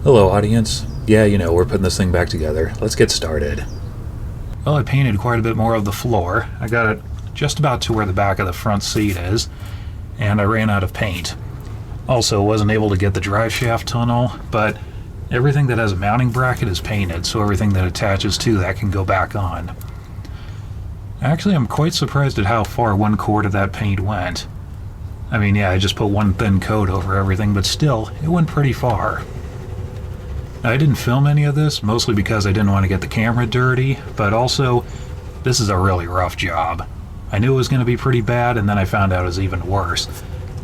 Hello, audience. Yeah, we're putting this thing back together. Let's get started. Well, I painted quite a bit more of the floor. I got it just about to where the back of the front seat is, and I ran out of paint. Also, wasn't able to get the drive shaft tunnel, but everything that has a mounting bracket is painted, so everything that attaches to that can go back on. Actually, I'm quite surprised at how far one quart of that paint went. I mean, yeah, I just put one thin coat over everything, but still, it went pretty far. I didn't film any of this, mostly because I didn't want to get the camera dirty, but also, this is a really rough job. I knew it was going to be pretty bad, and then I found out it was even worse.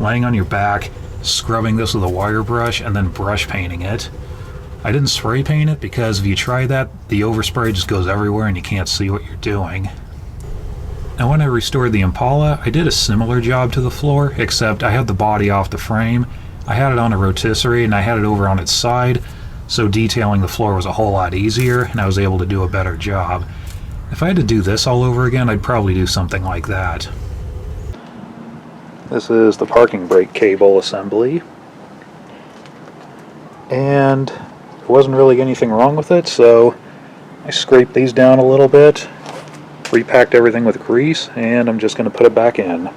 Laying on your back, scrubbing this with a wire brush, and then brush painting it. I didn't spray paint it because if you try that, the overspray just goes everywhere and you can't see what you're doing. Now when I restored the Impala, I did a similar job to the floor, except I had the body off the frame. I had it on a rotisserie and I had it over on its side, so detailing the floor was a whole lot easier and I was able to do a better job. If I had to do this all over again, I'd probably do something like that. This is the parking brake cable assembly, and there wasn't really anything wrong with it, so I scraped these down a little bit, repacked everything with grease, and I'm just going to put it back in.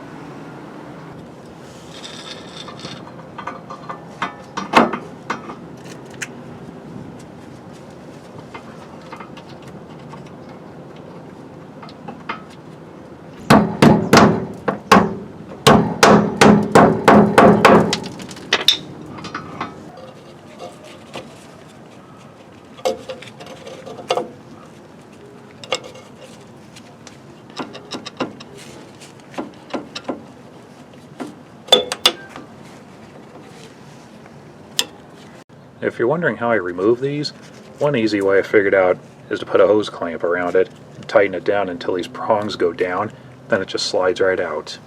If you're wondering how I remove these, one easy way I figured out is to put a hose clamp around it and tighten it down until these prongs go down, then it just slides right out.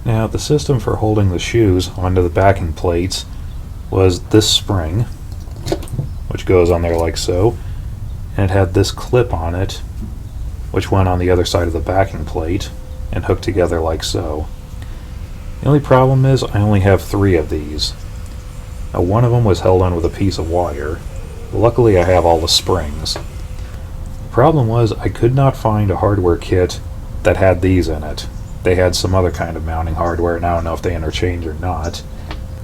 Now, the system for holding the shoes onto the backing plates was this spring, which goes on there like so, and it had this clip on it, which went on the other side of the backing plate and hooked together like so. The only problem is I only have 3 of these. Now, one of them was held on with a piece of wire. Luckily, I have all the springs. The problem was I could not find a hardware kit that had these in it. They had some other kind of mounting hardware, and I don't know if they interchange or not.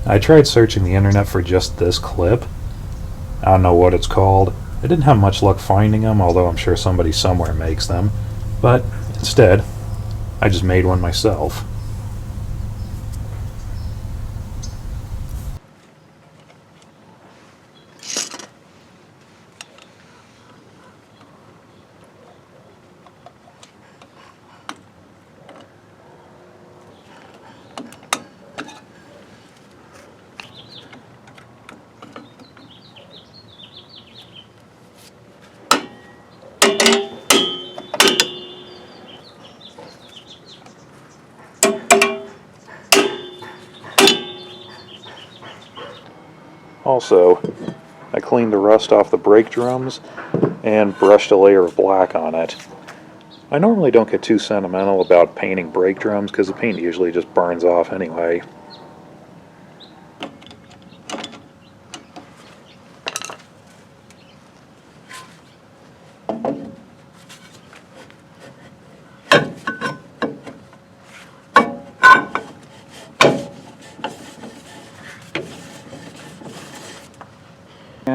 I tried searching the internet for just this clip. I don't know what it's called. I didn't have much luck finding them, although I'm sure somebody somewhere makes them. But instead, I just made one myself. Also, I cleaned the rust off the brake drums and brushed a layer of black on it. I normally don't get too sentimental about painting brake drums because the paint usually just burns off anyway.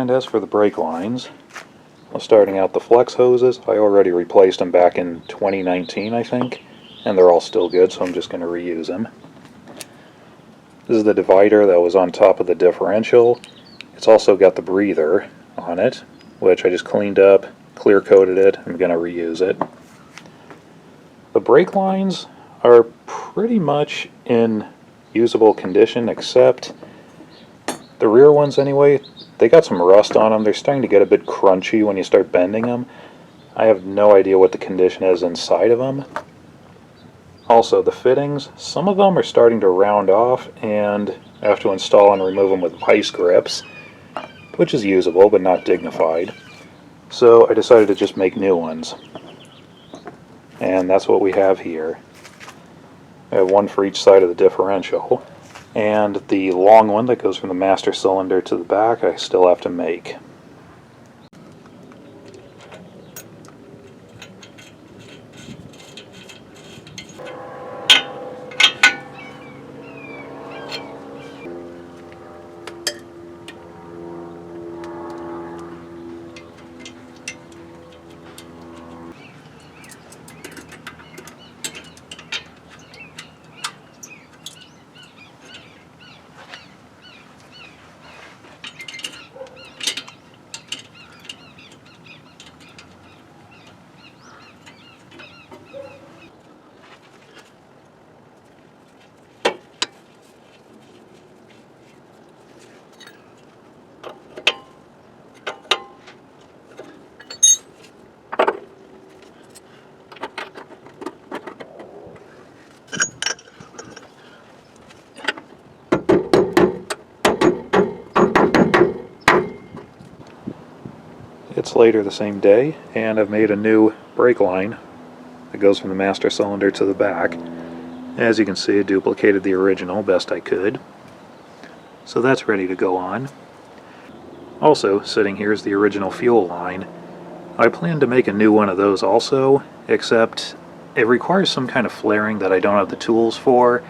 And as for the brake lines, well, starting out the flex hoses, I already replaced them back in 2019, I think, and they're all still good, so I'm just going to reuse them. This is the divider that was on top of the differential. It's also got the breather on it, which I just cleaned up, clear coated it. I'm going to reuse it. The brake lines are pretty much in usable condition, except the rear ones anyway. They got some rust on them. They're starting to get a bit crunchy when you start bending them. I have no idea what the condition is inside of them. Also, the fittings, some of them are starting to round off, and I have to install and remove them with vice grips, which is usable but not dignified. So I decided to just make new ones. And that's what we have here. I have one for each side of the differential. And the long one that goes from the master cylinder to the back, I still have to make. It's later the same day, and I've made a new brake line that goes from the master cylinder to the back. As you can see, I duplicated the original best I could. So that's ready to go on. Also, sitting here is the original fuel line. I plan to make a new one of those also, except it requires some kind of flaring that I don't have the tools for,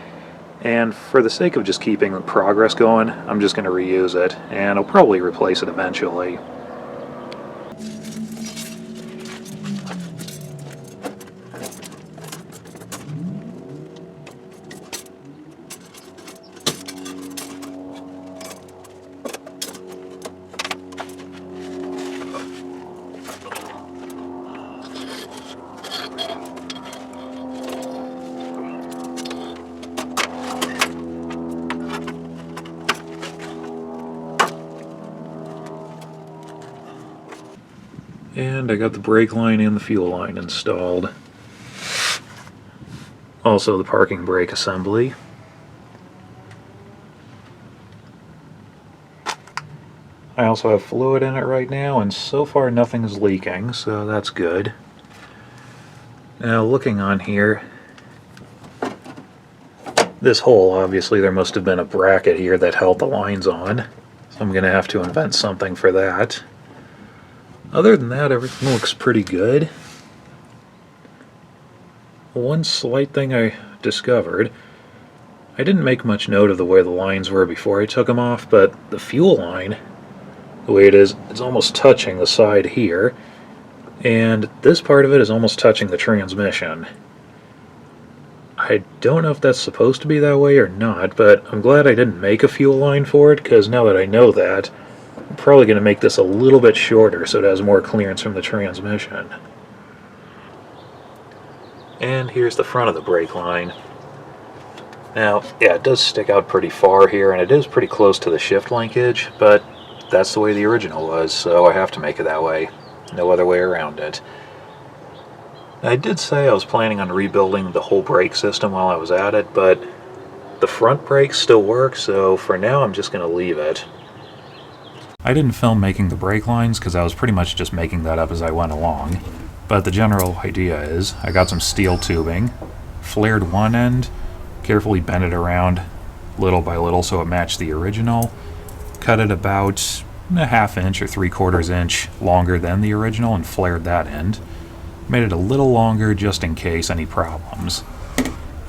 and for the sake of just keeping progress going, I'm just going to reuse it, and I'll probably replace it eventually. And I got the brake line and the fuel line installed. Also the parking brake assembly. I also have fluid in it right now, and so far nothing is leaking, so that's good. Now looking on here, this hole, obviously there must have been a bracket here that held the lines on, so I'm going to have to invent something for that. Other than that, everything looks pretty good. One slight thing I discovered, I didn't make much note of the way the lines were before I took them off, but the fuel line, the way it is, it's almost touching the side here, and this part of it is almost touching the transmission. I don't know if that's supposed to be that way or not, but I'm glad I didn't make a fuel line for it, because now that I know that, I'm probably going to make this a little bit shorter so it has more clearance from the transmission. And here's the front of the brake line. Now, yeah, it does stick out pretty far here, and it is pretty close to the shift linkage, but that's the way the original was, so I have to make it that way. No other way around it. I did say I was planning on rebuilding the whole brake system while I was at it, but the front brakes still work, so for now I'm just going to leave it. I didn't film making the brake lines because I was pretty much just making that up as I went along. But the general idea is, I got some steel tubing, flared one end, carefully bent it around little by little so it matched the original, cut it about a ½ inch or 3/4 inch longer than the original and flared that end. Made it a little longer just in case any problems.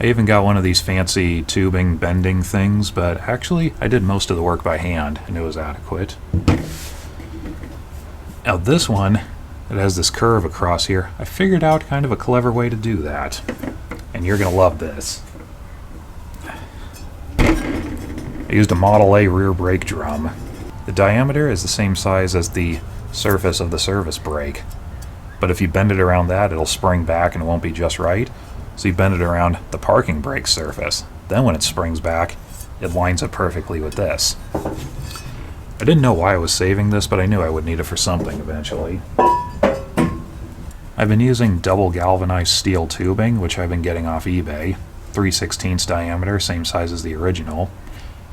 I even got one of these fancy tubing bending things, but actually I did most of the work by hand and it was adequate. Now this one, it has this curve across here. I figured out kind of a clever way to do that. And you're going to love this. I used a Model A rear brake drum. The diameter is the same size as the surface of the service brake. But if you bend it around that, it'll spring back and it won't be just right. So you bend it around the parking brake surface. Then when it springs back, it lines up perfectly with this. I didn't know why I was saving this, but I knew I would need it for something eventually. I've been using double galvanized steel tubing, which I've been getting off eBay. 3/16 diameter, same size as the original.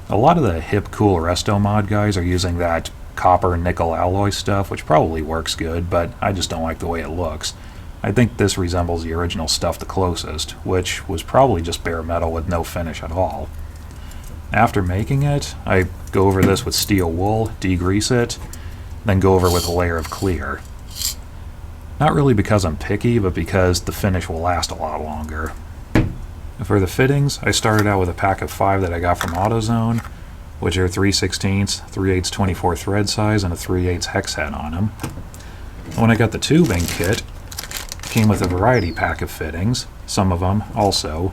A lot of the hip cool resto mod guys are using that copper nickel alloy stuff, which probably works good, but I just don't like the way it looks. I think this resembles the original stuff the closest, which was probably just bare metal with no finish at all. After making it, I go over this with steel wool, degrease it, then go over with a layer of clear. Not really because I'm picky, but because the finish will last a lot longer. For the fittings, I started out with a pack of 5 that I got from AutoZone, which are 3/16, 3/8 24 thread size, and a 3/8 hex head on them. When I got the tubing kit, it came with a variety pack of fittings, some of them also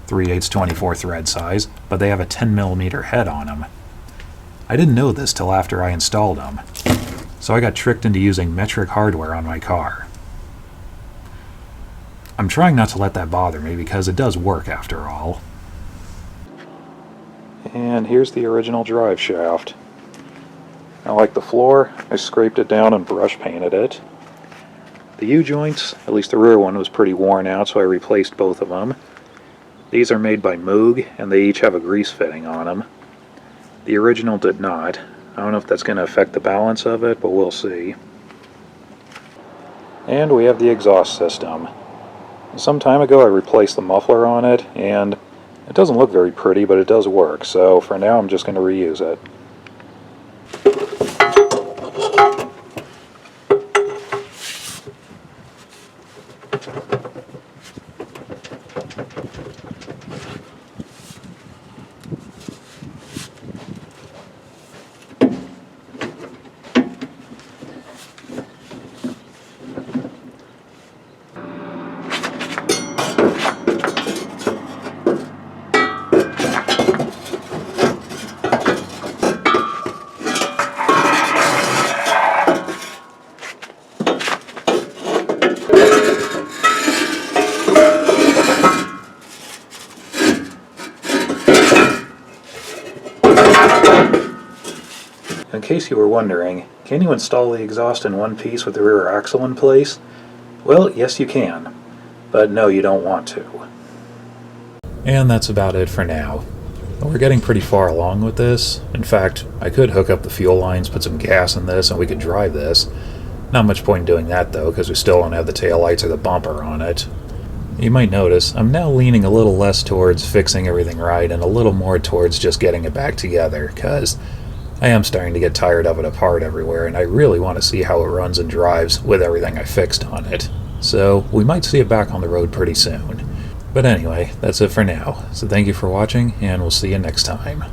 3/8 24 thread size, but they have a 10mm head on them. I didn't know this till after I installed them, so I got tricked into using metric hardware on my car. I'm trying not to let that bother me because it does work after all. And here's the original drive shaft. Now, like the floor, I scraped it down and brush painted it. The U-joints, at least the rear one, was pretty worn out, so I replaced both of them. These are made by Moog, and they each have a grease fitting on them. The original did not. I don't know if that's going to affect the balance of it, but we'll see. And we have the exhaust system. Some time ago I replaced the muffler on it, and it doesn't look very pretty, but it does work, so for now I'm just going to reuse it. In case you were wondering, can you install the exhaust in one piece with the rear axle in place? Well, yes you can, but no, you don't want to. And that's about it for now. We're getting pretty far along with this. In fact, I could hook up the fuel lines, put some gas in this, and we could drive this. Not much point in doing that though, because we still don't have the taillights or the bumper on it. You might notice I'm now leaning a little less towards fixing everything right and a little more towards just getting it back together, because I am starting to get tired of it apart everywhere, and I really want to see how it runs and drives with everything I fixed on it. So we might see it back on the road pretty soon. But anyway, that's it for now. So thank you for watching, and we'll see you next time.